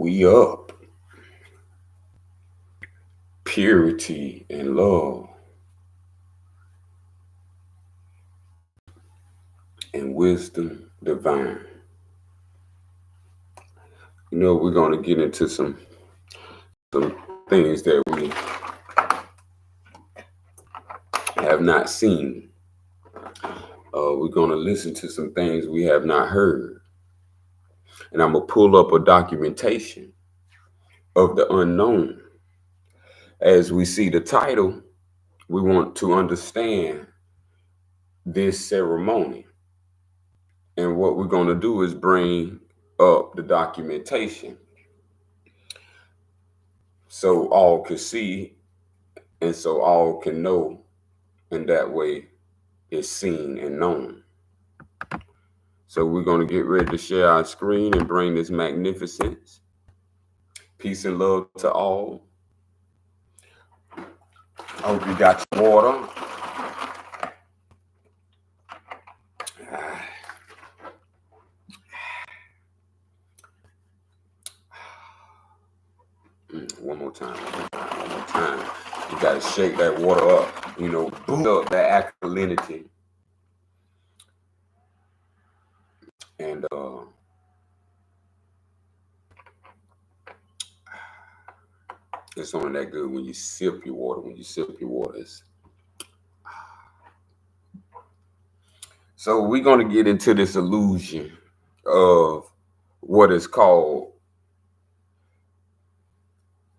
We up. Purity and love and wisdom divine. We're going to get into some things that we have not seen. We're going to listen to some things we have not heard. And I'm going to pull up a documentation of the unknown. As we see the title, we want to understand this ceremony. And what we're going to do is bring up the documentation so all can see and so all can know, and that way it's seen and known. So we're going to get ready to share our screen and bring this magnificence. Peace and love to all. I hope you got your water. One more time. One more time. You got to shake that water up. Boot up that alkalinity. And it's only that good when you sip your water. When you sip your water, so we're going to get into this illusion of what is called.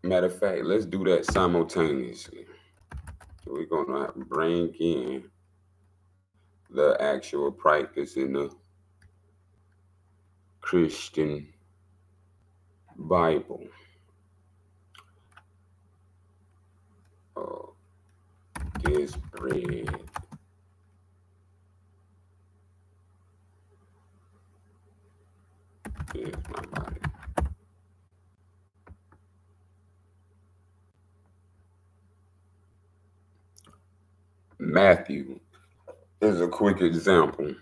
Matter of fact, let's do that simultaneously. We're going to bring in the actual practice in the Christian Bible. This bread is my body. Matthew is a quick example,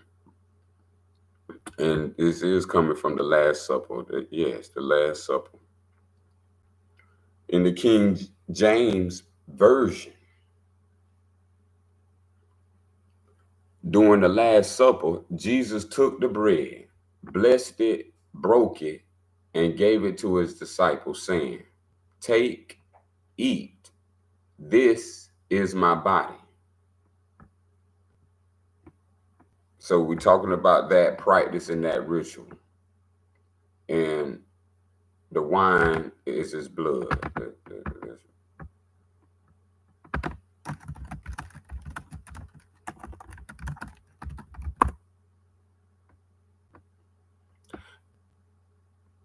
and this is coming from the Last Supper. Yes, the Last Supper. In the King James Version, during the Last Supper, Jesus took the bread, blessed it, broke it, and gave it to his disciples, saying, "Take, eat. This is my body." So we're talking about that practice and that ritual. And the wine is his blood.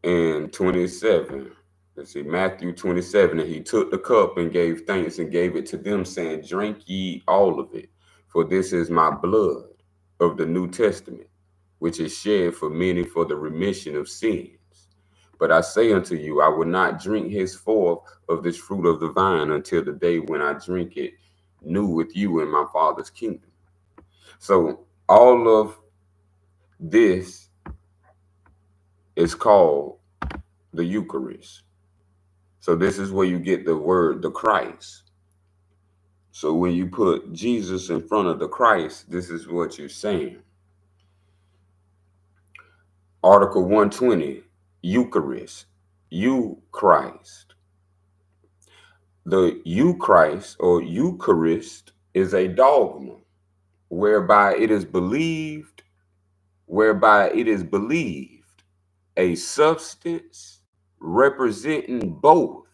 And 27, let's see, Matthew 27, and he took the cup and gave thanks and gave it to them, saying, "Drink ye all of it, for this is my blood of the New Testament, which is shed for many for the remission of sins. But I say unto you, I will not drink henceforth of this fruit of the vine until the day when I drink it new with you in my Father's kingdom." So all of this is called the Eucharist. So this is where you get the word, the Christ. So when you put Jesus in front of the Christ, this is what you're saying. Article 120, Eucharist, you Christ. The Eucharist or Eucharist is a dogma whereby it is believed a substance representing both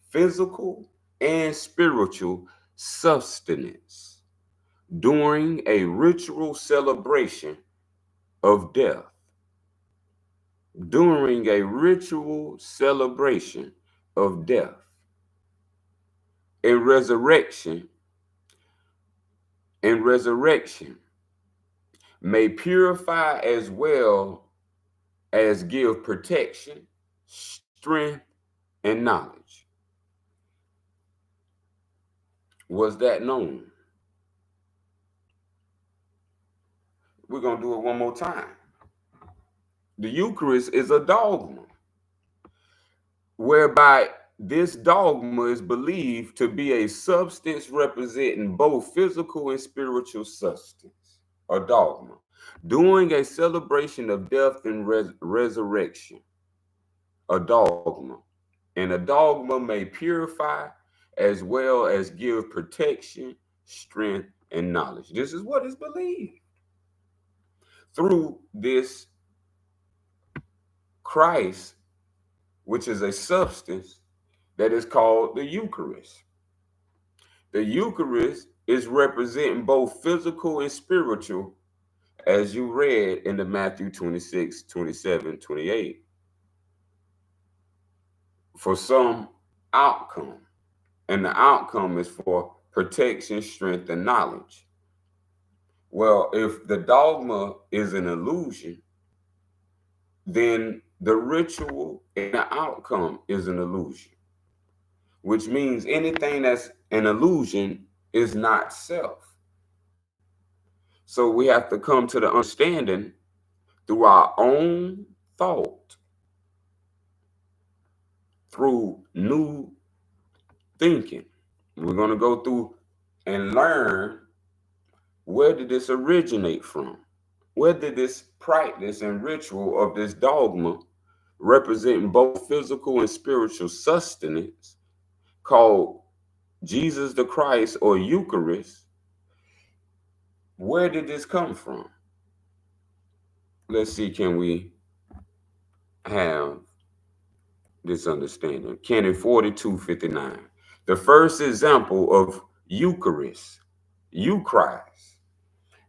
physical and spiritual sustenance during a ritual celebration of death. During a ritual celebration of death and resurrection, may purify as well as give protection, strength, and knowledge. Was that known? We're going to do it one more time. The Eucharist is a dogma whereby this dogma is believed to be a substance representing both physical and spiritual substance, a dogma, doing a celebration of death and resurrection, a dogma. And a dogma may purify as well as give protection, strength, and knowledge. This is what is believed through this Christ, which is a substance that is called the Eucharist. The Eucharist is representing both physical and spiritual, as you read in the Matthew 26, 27, 28, for some outcome. And the outcome is for protection, strength, and knowledge. Well, if the dogma is an illusion, then the ritual and the outcome is an illusion, which means anything that's an illusion is not self. So we have to come to the understanding through our own thought, through new thinking. We're going to go through and learn, where did this originate from? Where did this practice and ritual of this dogma representing both physical and spiritual sustenance, called Jesus the Christ or Eucharist, where did this come from? Let's see, can we have this understanding? Canon 4259. The first example of Eucharist,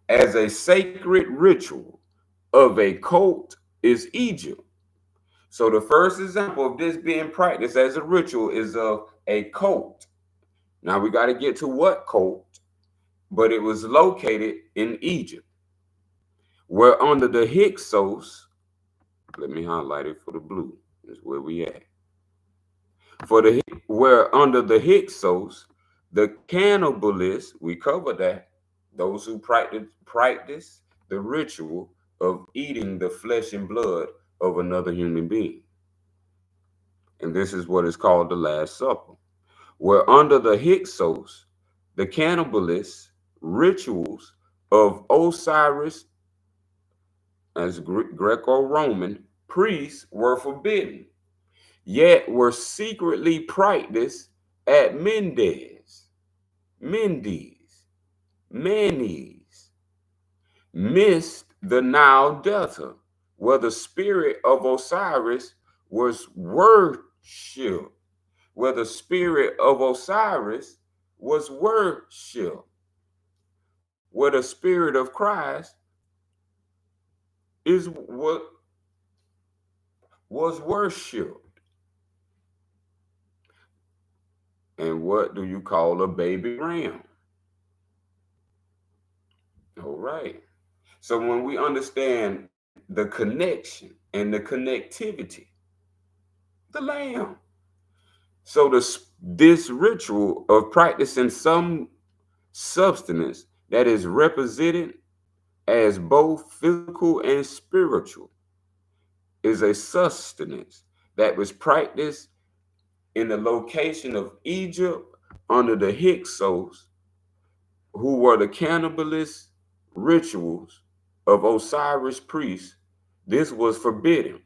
as a sacred ritual of a cult is Egypt. So the first example of this being practiced as a ritual is of a cult. Now we got to get to what cult, but it was located in Egypt, where under the Hyksos, let me highlight it for the blue, is where we at. Where under the Hyksos, the cannibalists, we cover that, those who practice the ritual of eating the flesh and blood of another human being. And this is what is called the Last Supper. Where under the Hyksos, the cannibalist rituals of Osiris, as Greco-Roman priests, were forbidden, yet were secretly practiced at Manes, missed the Nile Delta, where the spirit of Osiris was worshipped, where the spirit of Osiris was worshipped, where the spirit of Christ is what was worshipped. And what do you call a baby ram? All right. So when we understand the connection and the connectivity, the lamb. So this ritual of practicing some substance that is represented as both physical and spiritual is a sustenance that was practiced in the location of Egypt under the Hyksos, who were the cannibalist rituals of Osiris priests. This was forbidden,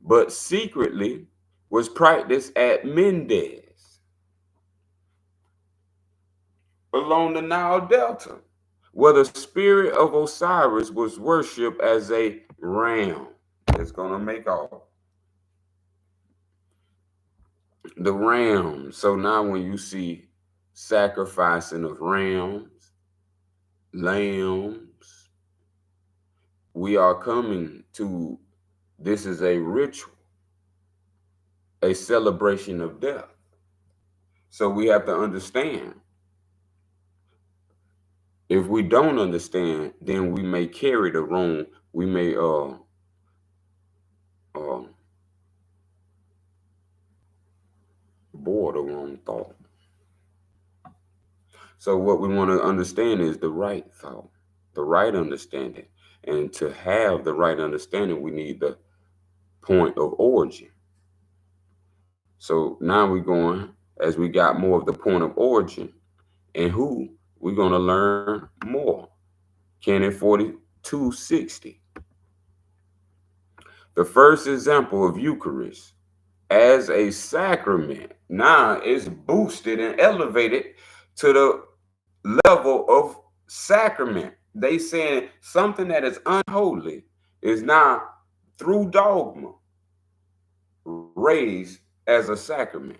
but secretly was practiced at Mendes along the Nile Delta, where the spirit of Osiris was worshipped as a ram. It's going to make all the ram. So now when you see sacrificing of rams, lambs, we are coming to, this is a ritual, a celebration of death. So we have to understand. If we don't understand, then we may carry the wrong, we may bore the wrong thought. So what we want to understand is the right thought, the right understanding. And to have the right understanding, we need the point of origin. So now we're going, as we got more of the point of origin and who, we're going to learn more. Canon 4260. The first example of Eucharist as a sacrament now is boosted and elevated to the level of sacrament. They saying something that is unholy is now through dogma raised as a sacrament.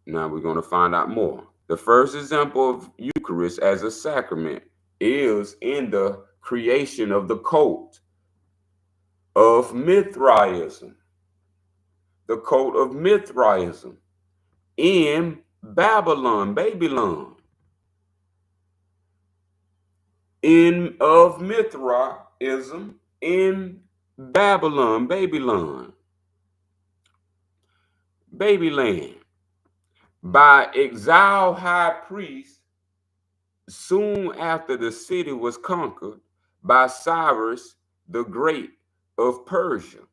Now we're going to find out more. The first example of Eucharist as a sacrament is in the creation of the cult of Mithraism. The cult of Mithraism in Babylon. In of Mithraism in Babyland, by exiled high priests soon after the city was conquered by Cyrus the Great of Persia.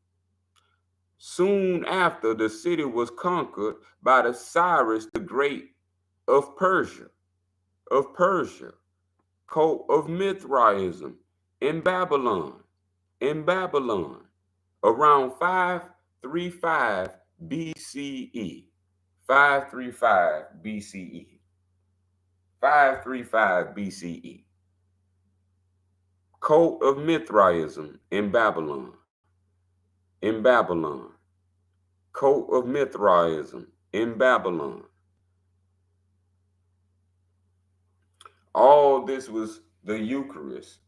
Soon after the city was conquered by the Cyrus the Great of Persia, cult of Mithraism in Babylon, around 535 BCE. 535 BCE. 535 BCE. Cult of Mithraism in Babylon. Cult of Mithraism in Babylon. All this was the Eucharist.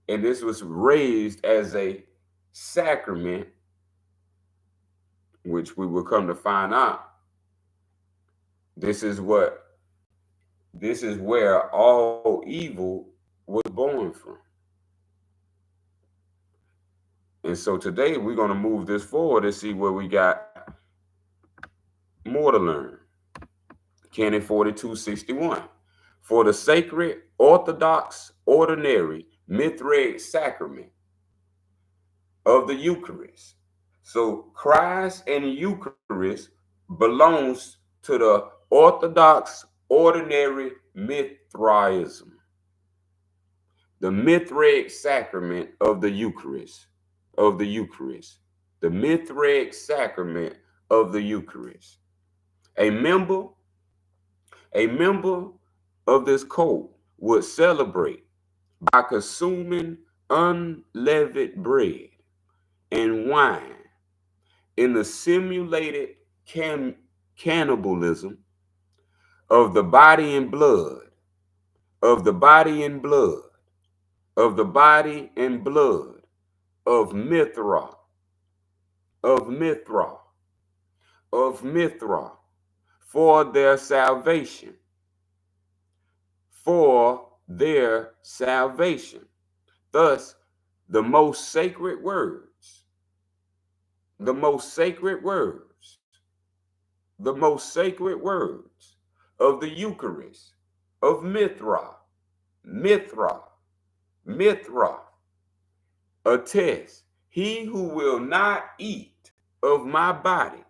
And this was raised as a sacrament, which we will come to find out. This is where all evil was born from. And so today we're going to move this forward and see where we got more to learn. Canon 4261. For the sacred, orthodox, ordinary, Mithraic sacrament of the Eucharist. So Christ and the Eucharist belongs to the orthodox, ordinary Mithraism. The Mithraic sacrament of the Eucharist. The Mithraic sacrament of the Eucharist. A member of this cult would celebrate by consuming unleavened bread and wine in the simulated cannibalism of the body and blood of Mithra for their salvation. Thus, the most sacred words of the Eucharist, of Mithra, attest, he who will not eat of my body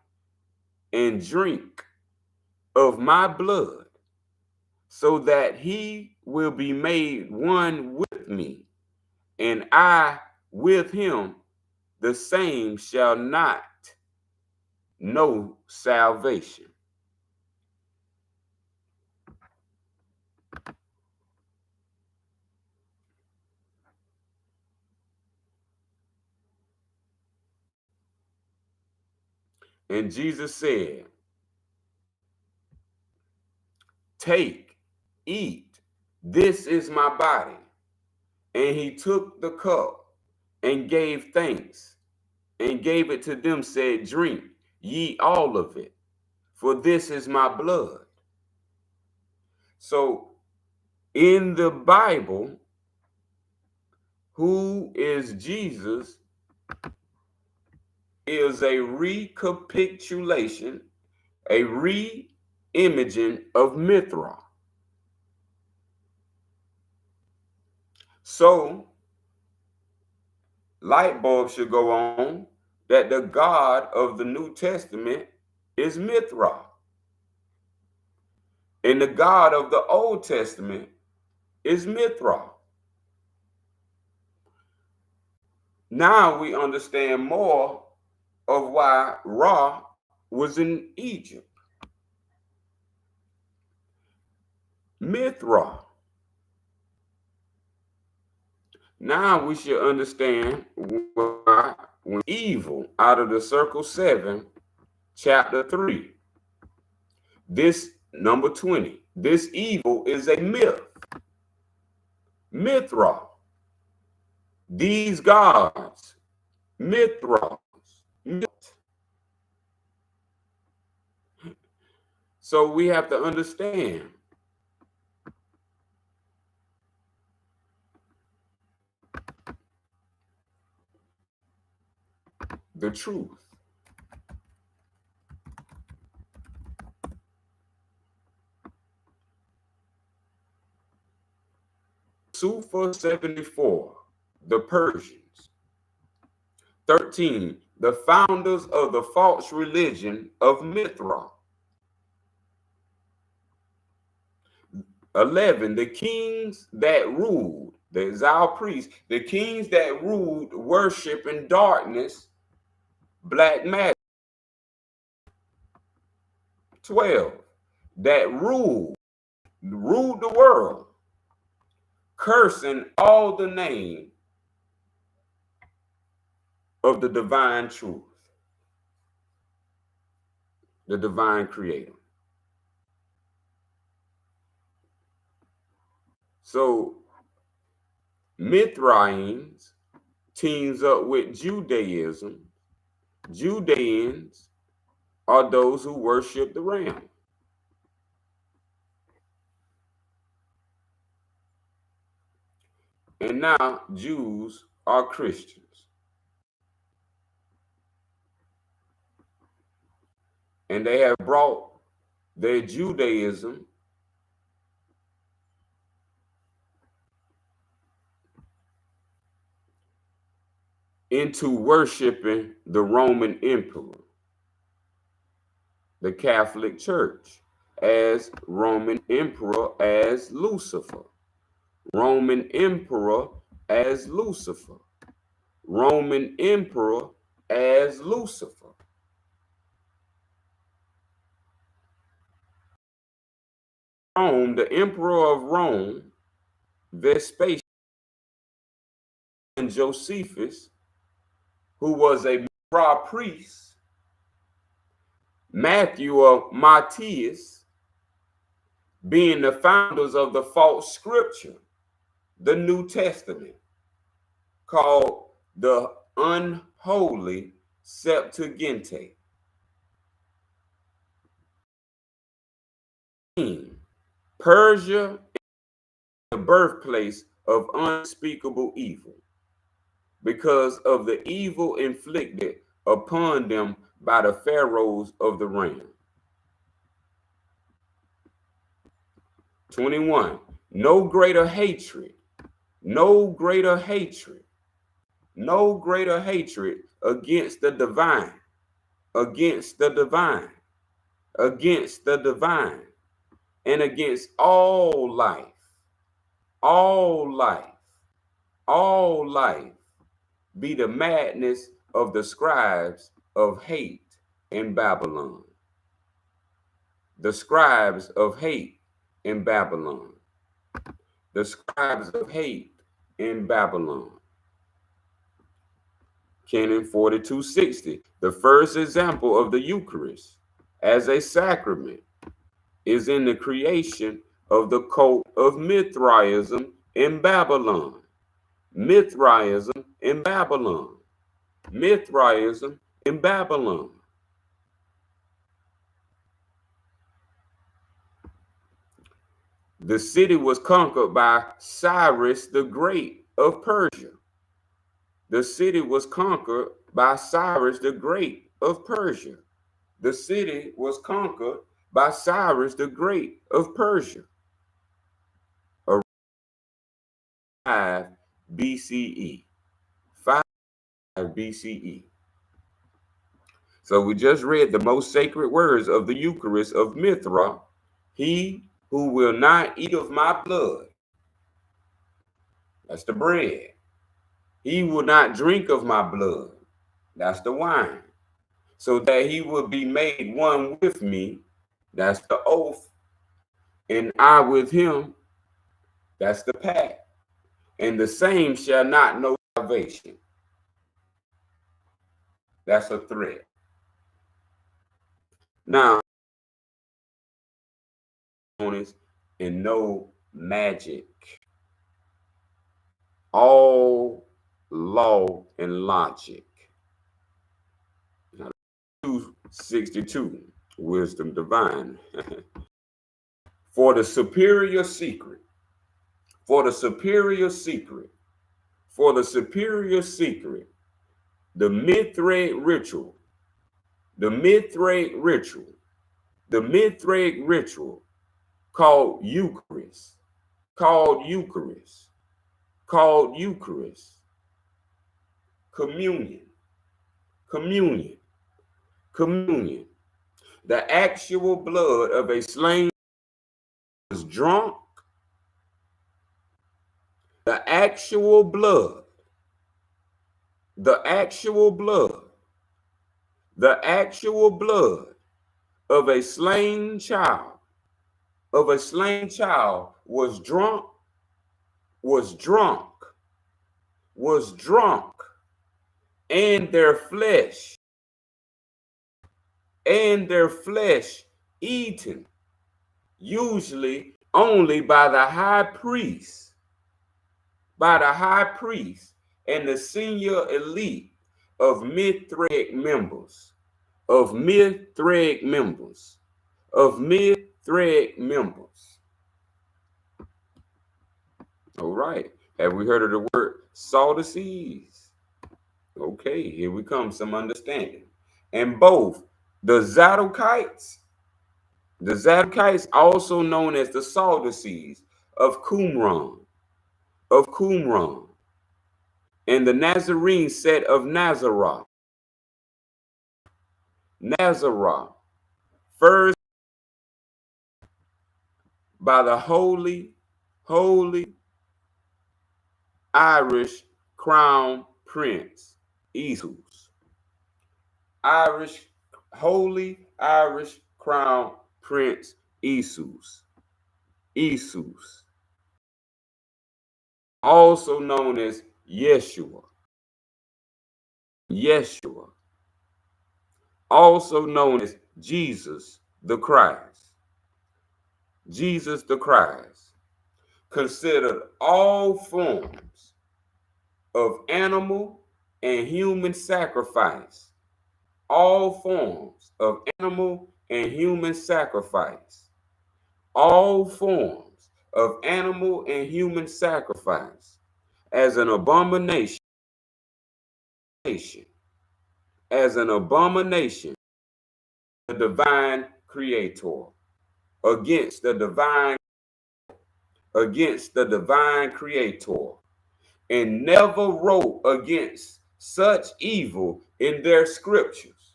and drink of my blood, so that he will be made one with me, and I with him, the same shall not know salvation. And Jesus said, take, eat, this is my body. And he took the cup and gave thanks and gave it to them, said, drink ye all of it, for this is my blood. So in the Bible, who is Jesus is a recapitulation, a re-imaging of Mithra. So light bulbs should go on that the God of the New Testament is Mithra, and the God of the Old Testament is Mithra. Now we understand more of why Ra was in Egypt. Mithra. Now we should understand why when evil out of the circle 7, chapter 3, this number 20, this evil is a myth. Mithra. These gods, Mithras. Myth. So we have to understand the truth. Sufa 74, the Persians. 13, the founders of the false religion of Mithra. 11, the kings that ruled, the exiled priests, the kings that ruled worship in darkness, black magic. 12, that ruled the world, cursing all the name of the divine truth, the divine creator. So Mithraeans teams up with Judaism. Judeans are those who worship the ram. And now Jews are Christians. And they have brought their Judaism into worshiping the Roman emperor, the Catholic Church, as Roman emperor as Lucifer, Roman emperor as Lucifer, Roman emperor as Lucifer. Rome, the emperor of Rome, Vespasian and Josephus, who was a Mithra priest, Matthew of Matthias, being the founders of the false scripture, the New Testament, called the unholy Septuagint. Persia is the birthplace of unspeakable evil because of the evil inflicted upon them by the pharaohs of the realm. 21. No greater hatred against the divine, and against all life be the madness of the scribes of hate in Babylon. The scribes of hate in Babylon. The scribes of hate in Babylon. Canon 4260. The first example of the Eucharist as a sacrament is in the creation of the cult of Mithraism in Babylon. Mithraism in Babylon. Mithraism in Babylon. The city was conquered by Cyrus the Great of Persia. The city was conquered by Cyrus the Great of Persia. The city was conquered by Cyrus the Great of Persia. 5 BCE. 5 BCE. So we just read the most sacred words of the Eucharist of Mithra. He who will not eat of my blood, that's the bread. He will not drink of my blood, that's the wine. So that he will be made one with me, that's the oath. And I with him, that's the pact. And the same shall not know salvation. That's a threat. Now, and no magic. All law and logic. 262, wisdom divine. For the superior secret, for the superior secret, for the superior secret, the Mithraic ritual, the Mithraic ritual, the Mithraic ritual called Eucharist, called Eucharist, called Eucharist, communion, communion, communion. The actual blood of a slain was drunk. The actual blood, the actual blood, the actual blood of a slain child, of a slain child was drunk, was drunk, was drunk, and their flesh eaten, usually only by the high priest, and the senior elite of Mithraic members, of Mithraic members, of Mithraic members. All right. Have we heard of the word Sadducees? Okay, here we come, some understanding. And both the Zadokites, also known as the Sadducees of Qumran, and the Nazarene set of Nazareth, first by the holy Irish crown prince, Jesus. Holy Irish crown prince, Jesus. Also known as Yeshua. Also known as Jesus the Christ. Jesus the Christ. Considered all forms of animal and human sacrifice. All forms of animal and human sacrifice. All forms of animal and human sacrifice as an abomination, the divine creator, against the divine creator, and never wrote against such evil in their scriptures,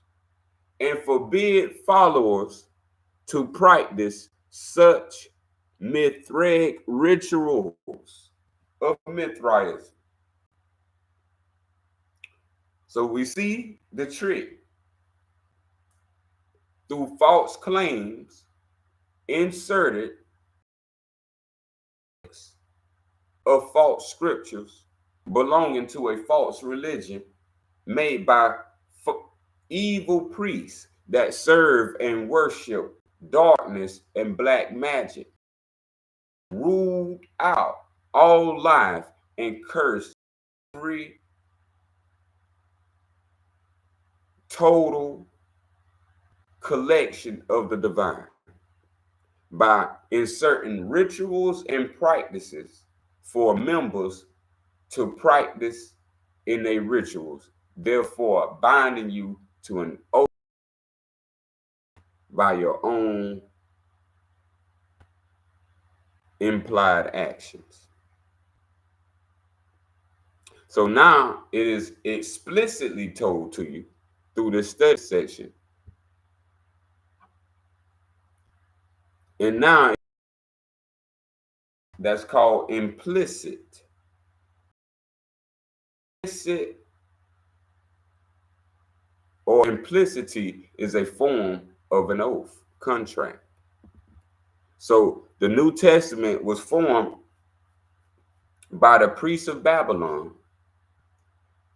and forbid followers to practice such Mithraic rituals of Mithraism. So we see the trick. Through false claims inserted of false scriptures belonging to a false religion made by evil priests that serve and worship darkness and black magic, ruled out all life and cursed every total collection of the divine by inserting rituals and practices for members to practice in their rituals, therefore binding you to an oath by your own implied actions. So now it is explicitly told to you through the study section. And now that's called implicit. Implicit or implicity is a form of an oath, contract. So the New Testament was formed by the priests of Babylon,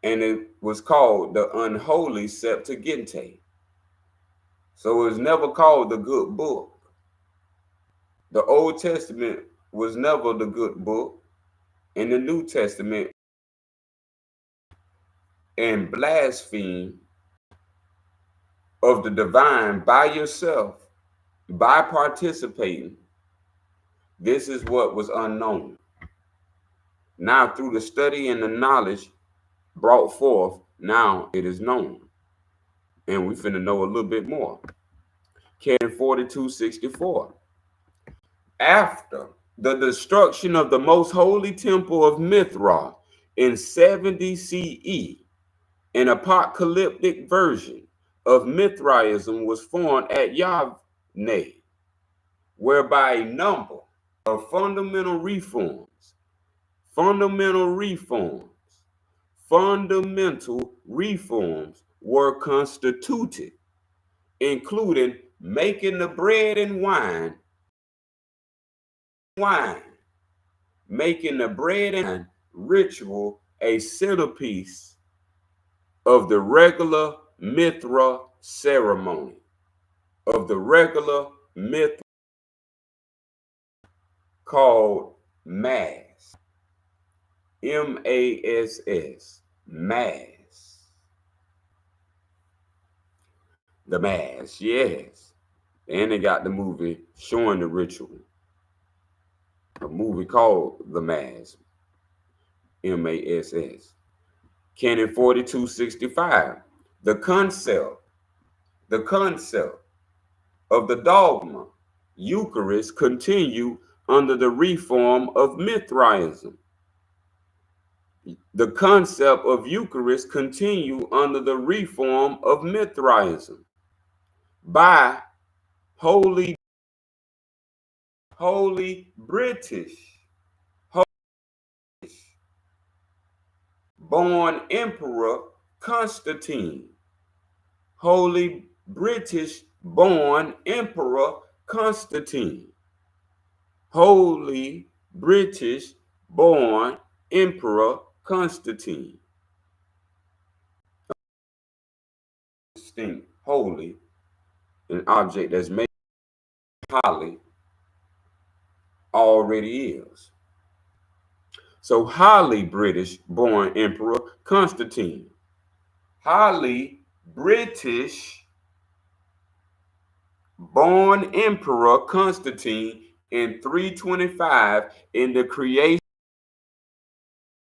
and it was called the Unholy Septuagint. So it was never called the Good Book. The Old Testament was never the Good Book, and the New Testament and blaspheme of the divine by yourself, by participating. This is what was unknown. Now, through the study and the knowledge brought forth, now it is known. And we finna know a little bit more. Canon 4264. After the destruction of the most holy temple of Mithra in 70 CE, an apocalyptic version of Mithraism was formed at Yavne, whereby a number of fundamental reforms were constituted, including making the bread and wine, making the bread and ritual a centerpiece of the regular Mithra ceremony, called Mass. M-A-S-S, Mass. The Mass, yes. And they got the movie showing the ritual. A movie called The Mass, M-A-S-S. Canon 4265. The concept of the dogma, Eucharist, continue under the reform of Mithraism. The concept of Eucharist continue under the reform of Mithraism by holy British born Emperor Constantine. Holy British born Emperor Constantine. Holy British born Emperor Constantine. Distinct, holy, an object that's made holy already is. So highly British born Emperor Constantine. Highly British born Emperor Constantine in 325 in the creation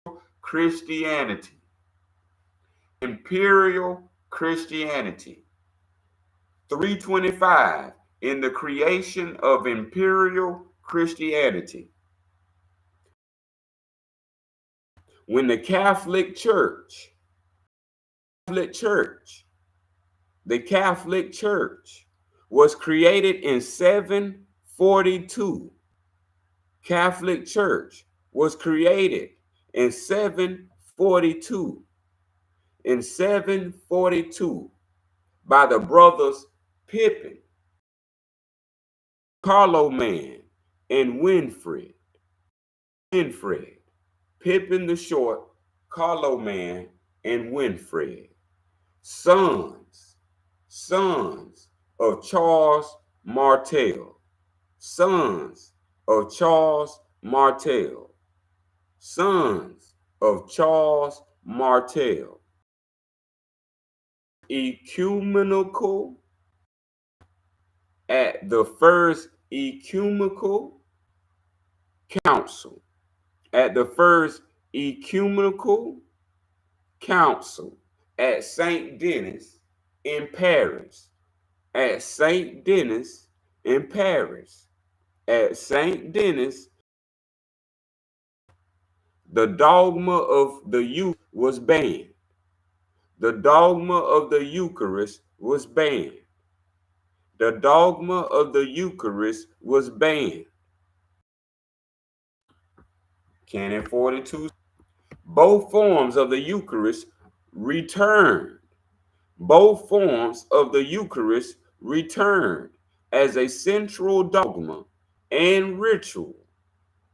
of Christianity. Imperial Christianity. 325 in the creation of imperial Christianity. When the Catholic Church was created in 742. Catholic Church was created in 742. In 742 by the brothers Pippin, Carloman, and Winfred. Pippin the Short, Carloman, and Winfred. Sons of Charles Martel. Sons of Charles Martel. Sons of Charles Martel. Ecumenical at the first ecumenical council. At the first ecumenical council at Saint Denis in Paris. At Saint Denis in Paris. At Saint Denis, the dogma of the youth was banned. The dogma of the Eucharist was banned. The dogma of the Eucharist was banned. Canon 42. Both forms of the Eucharist returned. Both forms of the Eucharist returned as a central dogma and ritual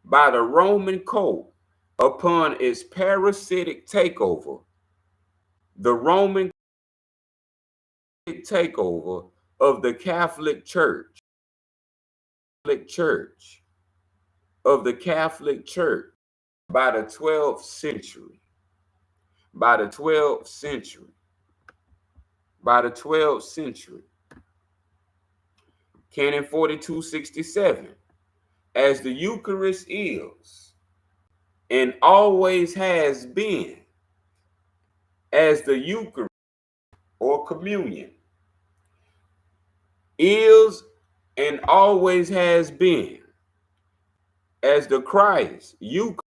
by the Roman Court upon its parasitic takeover. The Roman takeover of the Catholic Church, of the Catholic Church by the 12th century. By the 12th century. By the 12th century. Canon 4267. As the Eucharist is and always has been, as the Eucharist or communion is and always has been, as the Christ, Eucharist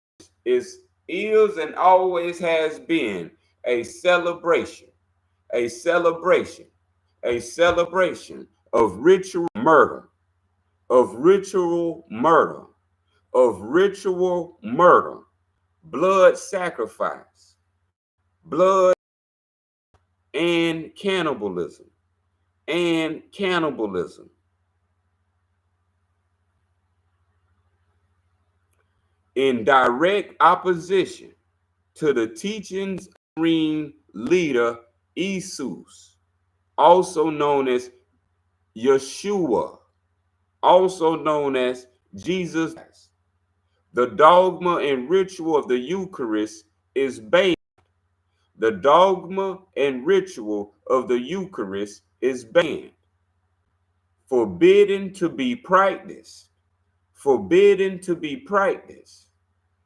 is and always has been a celebration, a celebration, a celebration of ritual murder, of ritual murder, of ritual murder, blood sacrifice, blood and cannibalism, and cannibalism. In direct opposition to the teachings of the Nazarene leader Jesus, also known as Yeshua, also known as Jesus. The dogma and ritual of the Eucharist is banned. The dogma and ritual of the Eucharist is banned, forbidden to be practiced, forbidden to be practiced,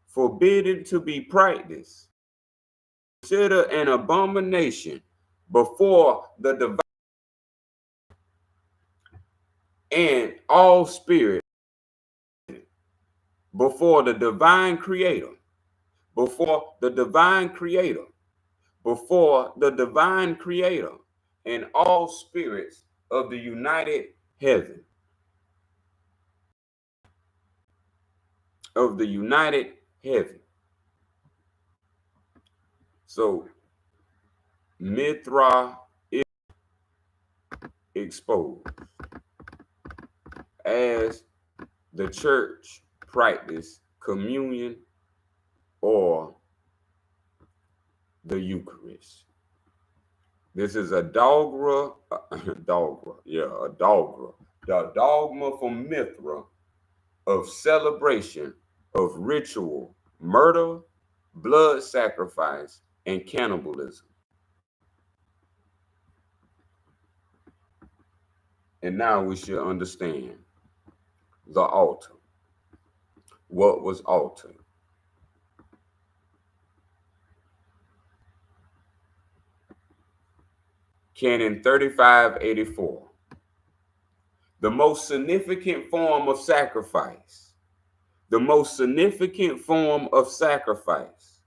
forbidden to be practiced. Consider an abomination before the divine and all spirit, before the divine creator, before the divine creator, before the divine creator and all spirits of the united heaven, of the united heaven. So Mithra is exposed as the church practice communion or the Eucharist. This is a dogma, dogma, yeah, a dogma. The dogma from Mithra of celebration of ritual murder, blood sacrifice, and cannibalism. And now we should understand the altar. What was altered? Canon 3584. The most significant form of sacrifice. The most significant form of sacrifice.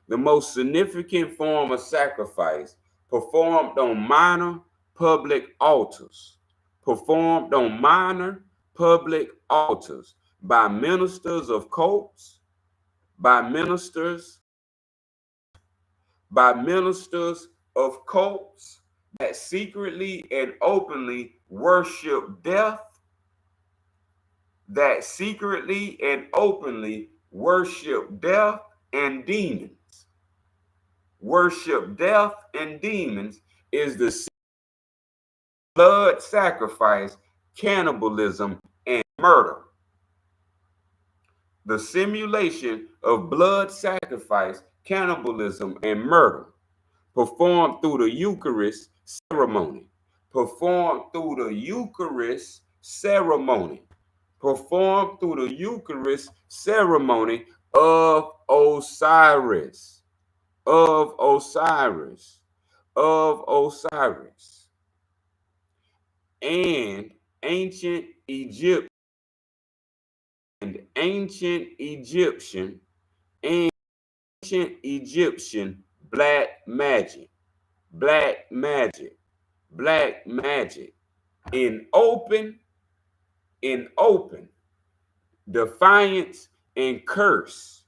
The most significant form of sacrifice performed on minor public altars. Performed on minor public altars by ministers of cults, by ministers of cults that secretly and openly worship death, that secretly and openly worship death and demons. Worship death and demons is the blood sacrifice, cannibalism, and murder. The simulation of blood sacrifice, cannibalism, and murder performed through the Eucharist ceremony, performed through the Eucharist ceremony, performed through the Eucharist ceremony of Osiris, of Osiris, of Osiris, and ancient Egypt, and ancient Egyptian, and ancient Egyptian black magic, black magic, black magic, in open, in open defiance and curse,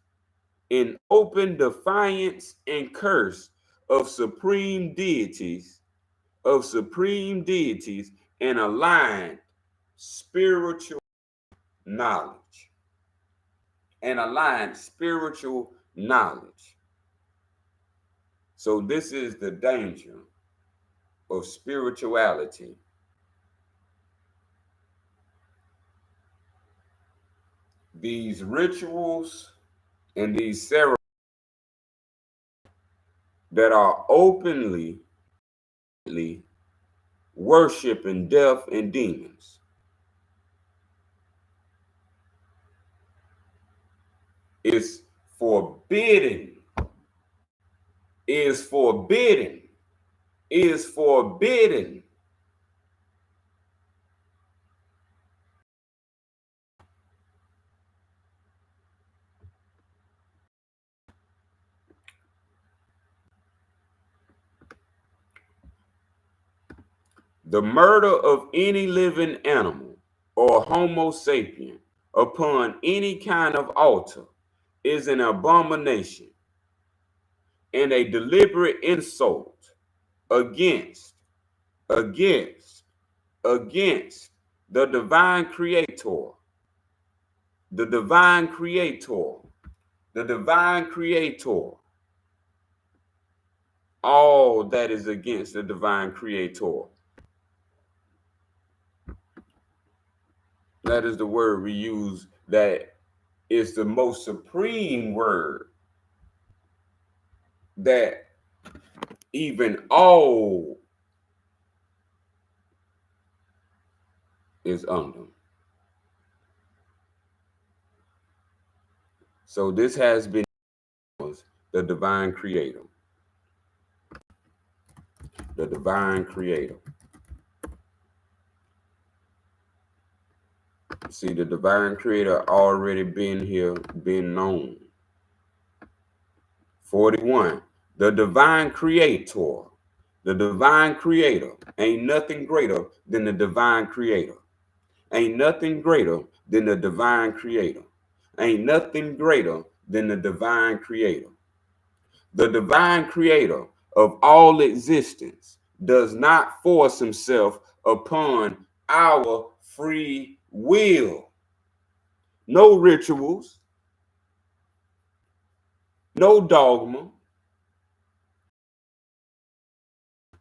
in open defiance and curse of supreme deities, and aligned spiritual knowledge, and aligned spiritual knowledge. So this is the danger of spirituality. These rituals and these ceremonies that are openly worshiping death and demons is forbidden, is forbidden, is forbidden. The murder of any living animal or Homo sapien upon any kind of altar is an abomination and a deliberate insult against, against, against the divine creator, the divine creator, the divine creator, all that is against the divine creator. That is the word we use, that is the most supreme word that even all is under. So this has been the divine creator, the divine creator. See, the divine creator already been here, been known. 41, the divine creator. The divine creator. Ain't nothing greater than the divine creator. Ain't nothing greater than the divine creator. Ain't nothing greater than the divine creator. The divine creator of all existence does not force himself upon our free will. No rituals, no dogma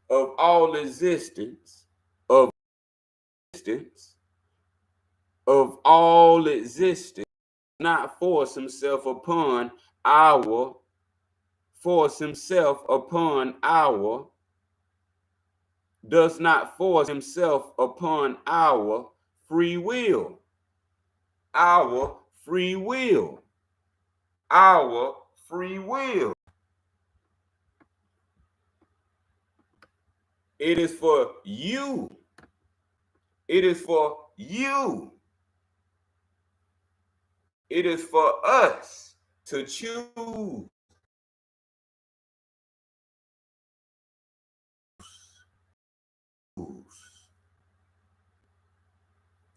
of all existence, of existence, of all existence, not force himself upon our, force himself upon our, does not force himself upon our free will. Our free will. Our free will. It is for you. It is for you. It is for us to choose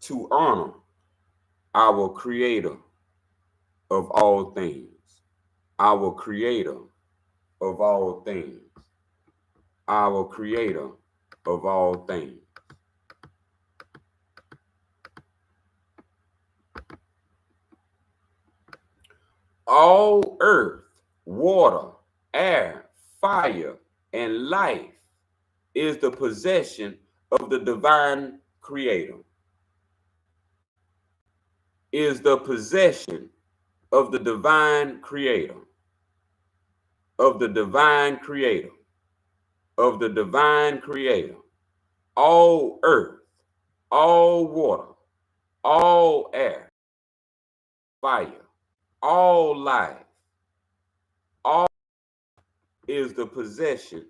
to honor our creator of all things, our creator of all things, our creator of all things. All earth, water, air, fire, and life is the possession of the divine creator. Is the possession of the divine creator. Of the divine creator. Of the divine creator. All earth, all water, all air, fire, all life, all is the possession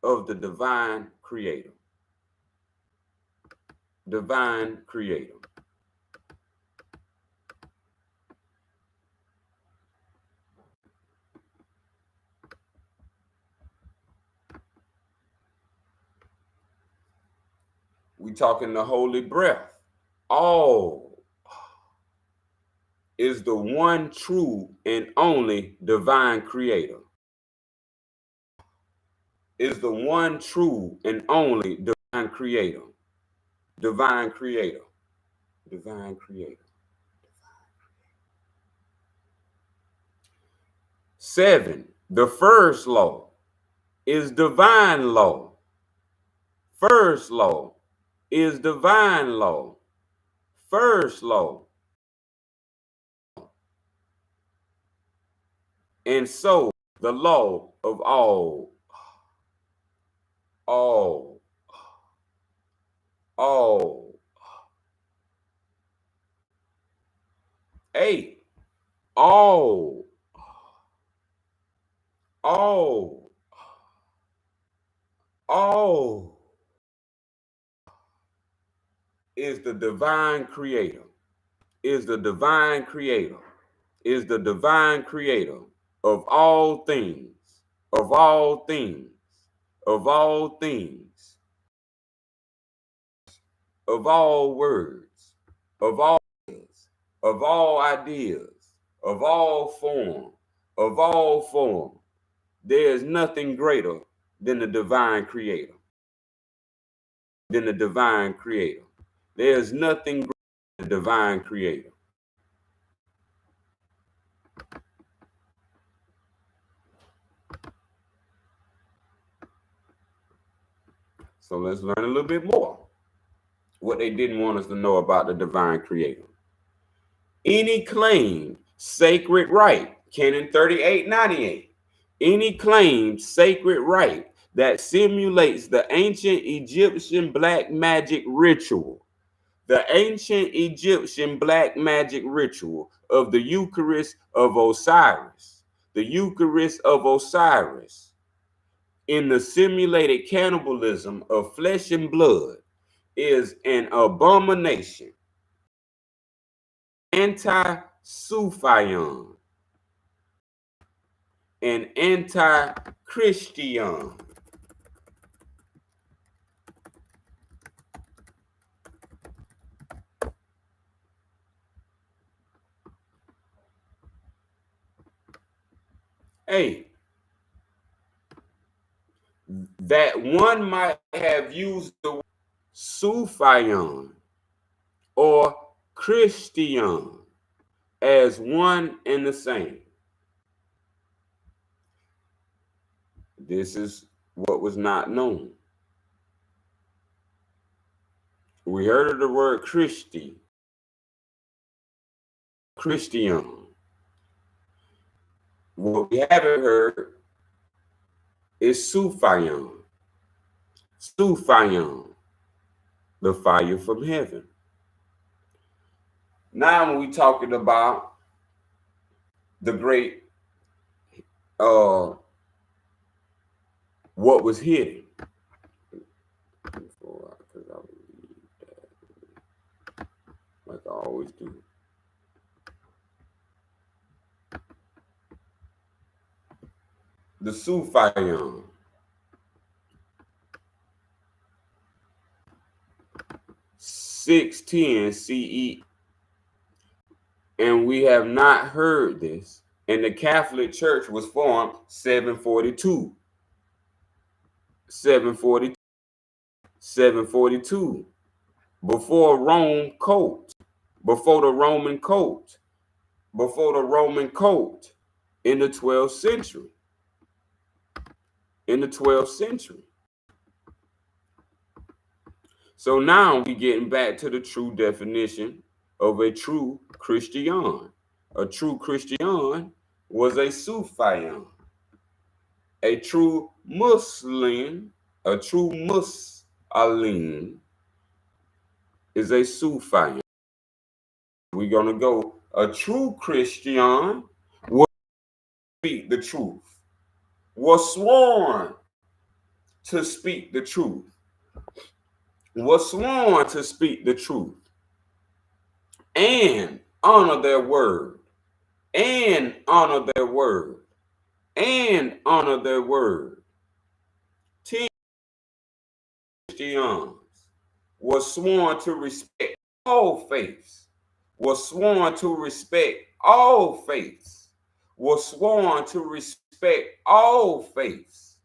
of the divine creator. Divine creator. We talking the holy breath. All is the one true and only divine creator. Is the one true and only divine creator. Divine creator. Divine creator. 7. The first law is divine law. First law is divine law. First law. And so the law of all. 8. All is the divine creator. Is the divine creator. Is the divine creator of all things. Of all things. Of all things. Of all words. Of all ideas. Of all ideas. Of all form. Of all form. There is nothing greater than the divine creator. Than the divine creator. There is nothing greater than the divine creator. So let's learn a little bit more. What they didn't want us to know about the divine creator. Any claim sacred right, Canon 3898. Any claim sacred right that simulates the ancient Egyptian black magic ritual. The ancient Egyptian black magic ritual of the Eucharist of Osiris. The Eucharist of Osiris. In the simulated cannibalism of flesh and blood is an abomination. Anti-Sufism and anti-Christian. Hey, that one might have used the word Sufism or Christian as one and the same. This is what was not known. We heard of the word Christian. What we haven't heard is Sufism. Sufism, the fire from heaven. Now when we talking about the great what was hidden. Because I would read that like I always do. The Sufism. (610 CE), and we have not heard this. And the Catholic Church was formed 742. 742. Before Rome colt. Before the Roman colt. Before the Roman colt. In the 12th century. In the 12th century. So now we're getting back to the true definition of a true Christian. A true Christian was a Sufism. A true Muslim, a true Muslim is a Sufism. We're going to go, a true Christian will speak the truth, was sworn to speak the truth, was sworn to speak the truth, and honor their word, and honor their word, and honor their word. 10 Christians was sworn to respect all faiths, was sworn to respect all faiths, was sworn to respect all faiths,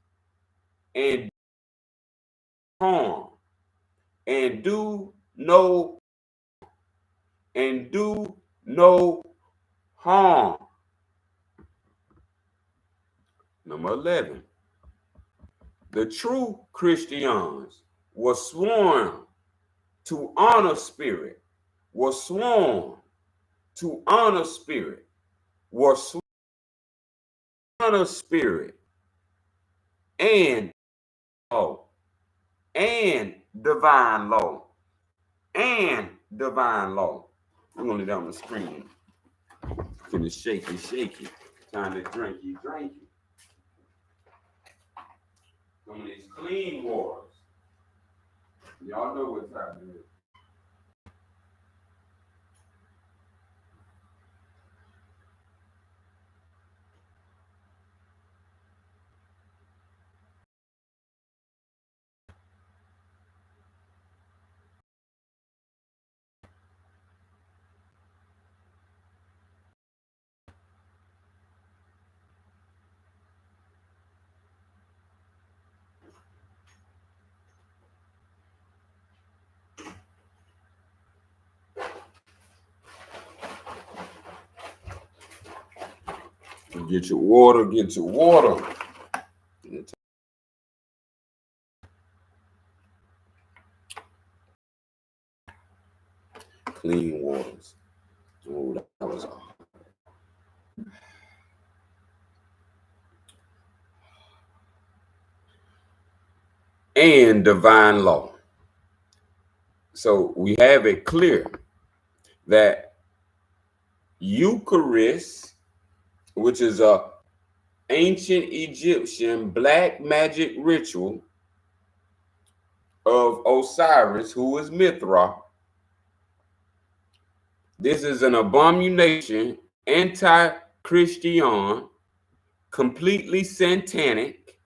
and harm, and do no do no harm. Number 11, the true Christians were sworn to honor spirit, was sworn to honor spirit, was sworn to honor spirit, and law, and divine law, and divine law. I'm gonna leave that on the screen. Gonna shake it. Time to drink it. Some of these clean waters. Y'all know what time it is. Get your water, Clean waters. Oh, that was all. And divine law. So we have it clear that Eucharist, which is a ancient Egyptian black magic ritual of Osiris, who is Mithra. This is an abomination, anti-Christian, completely satanic,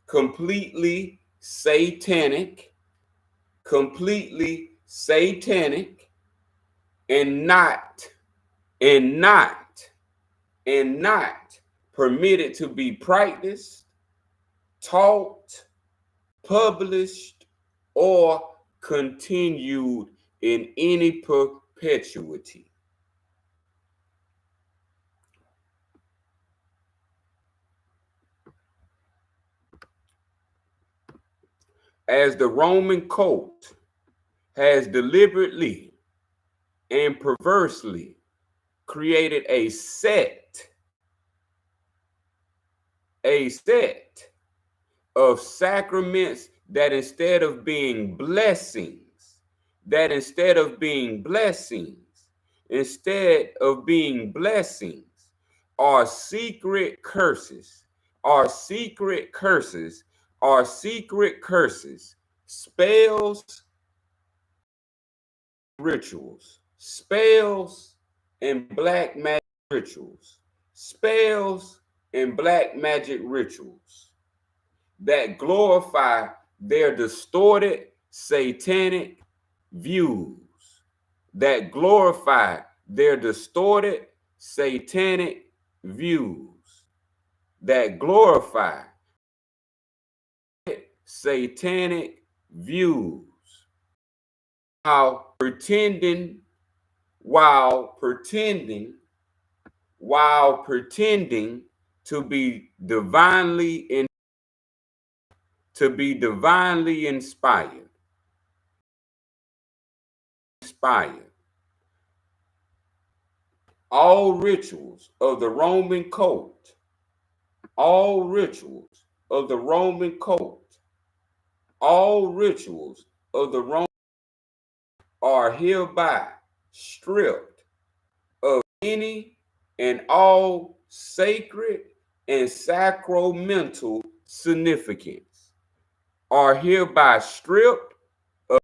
completely satanic, and not permitted to be practiced, taught, published, or continued in any perpetuity. As the Roman cult has deliberately and perversely created a set of sacraments that instead of being blessings, are secret curses, spells, rituals, spells and black magic rituals, that glorify their distorted satanic views, that glorify their distorted satanic views, that glorify satanic views, while pretending to be divinely inspired. All rituals of the Roman cult, all rituals of the Roman are hereby stripped of any and all sacred and sacramental significance, are hereby stripped of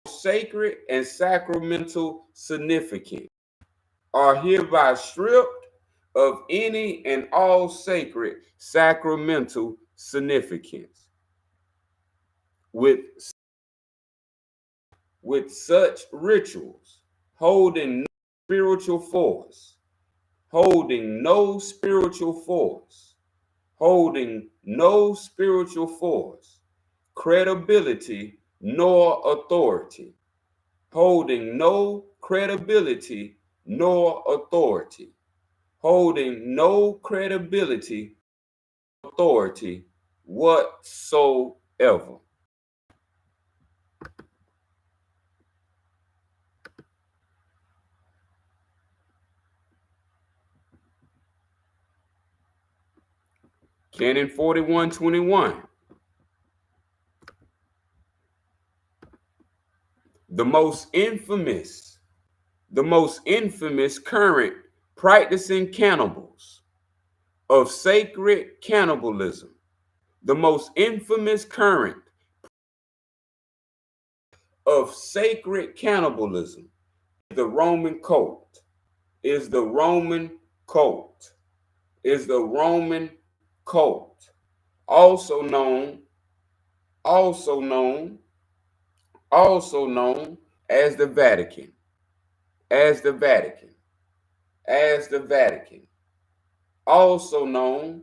sacred and sacramental significance, are hereby stripped of any and all sacred sacramental significance, with with such rituals, holding no spiritual force, holding no spiritual force, holding no spiritual force, credibility, nor authority, holding no credibility nor authority, holding no credibility, authority whatsoever. Canon 41:21. The most infamous current practicing cannibals of sacred cannibalism, the most infamous current of sacred cannibalism, the Roman cult, is the Roman cult, is the Roman cult, also known, also known, also known as the Vatican, as the Vatican, as the Vatican, also known,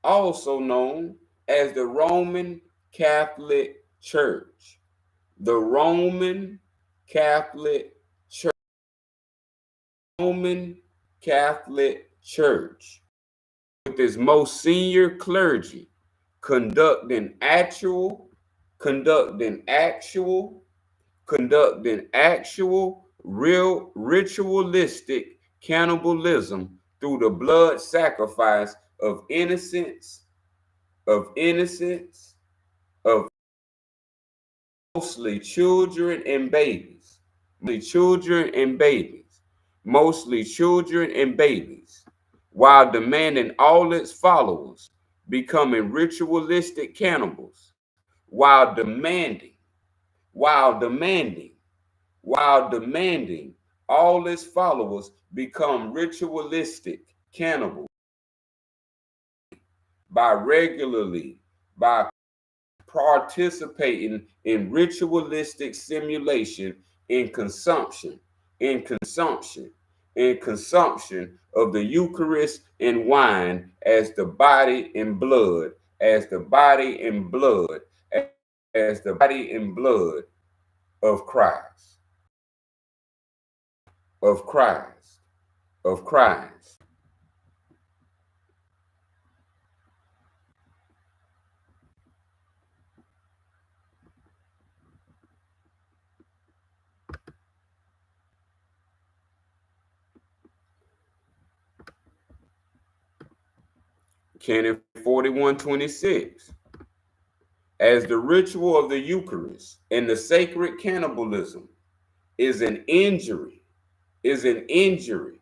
also known as the Roman Catholic Church, the Roman Catholic Church, Roman Catholic Church, with its most senior clergy conducting actual, conducting actual, conducting actual, real ritualistic cannibalism through the blood sacrifice of innocents, of innocents, of mostly children and babies, mostly children and babies, mostly children and babies, while demanding all its followers becoming ritualistic cannibals, while demanding, while demanding, while demanding all its followers become ritualistic cannibals by regularly, by participating in ritualistic simulation in consumption, in consumption, in consumption of the Eucharist and wine as the body and blood, as the body and blood, as the body and blood of Christ, of Christ, of Christ. Canon 41:26. As the ritual of the Eucharist and the sacred cannibalism is an injury, is an injury,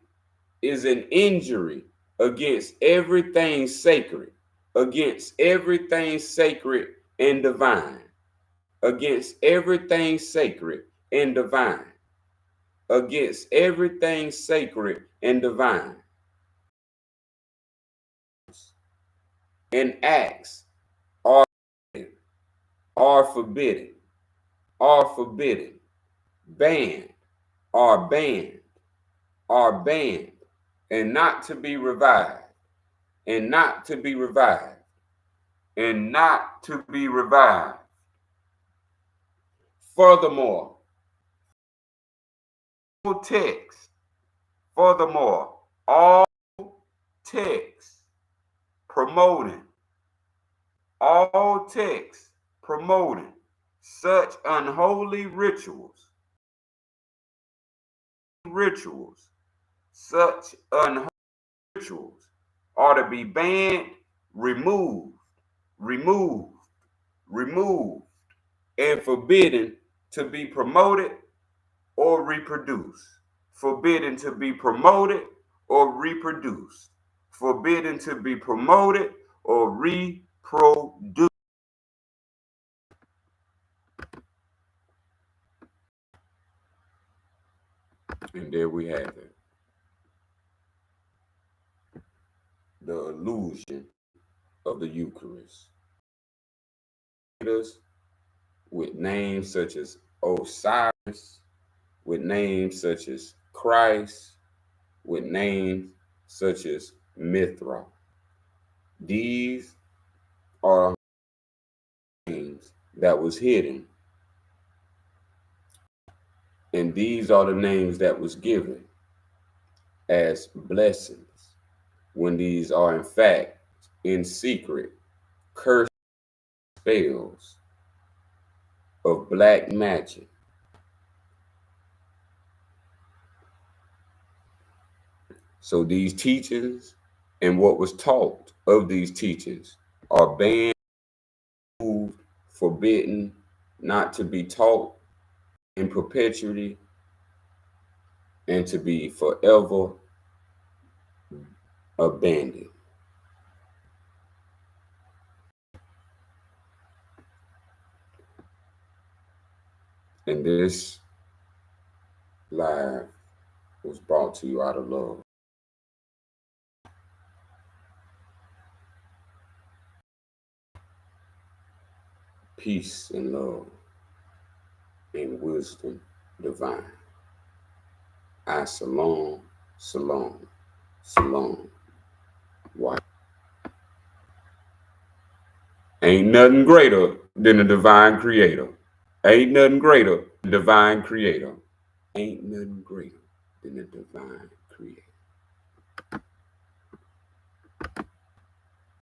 is an injury against everything sacred, against everything sacred and divine, against everything sacred and divine, against everything sacred and divine, and acts are are forbidden, are forbidden, banned, are banned, are banned, and not to be revived, and not to be revived, and not to be revived. Furthermore, all texts, furthermore, all texts promoting, all texts promoting such unholy rituals, rituals, such unholy rituals are to be banned, removed, removed, removed, and forbidden to be promoted or reproduced. Forbidden to be promoted or reproduced. Forbidden to be promoted or reproduced. And there we have it. The illusion of the Eucharist. With names such as Osiris, with names such as Christ, with names such as Mithra. These are names that was hidden, and these are the names that was given as blessings, when these are in fact in secret curse spells of black magic. So these teachings and what was taught of these teachings are banned, forbidden, not to be taught in perpetuity, and to be forever abandoned. And this live was brought to you out of love, peace and love, and wisdom divine. I salon, salon, salon. Why? Ain't nothing greater than the divine creator. Ain't nothing greater than the divine creator. Ain't nothing greater than the divine creator.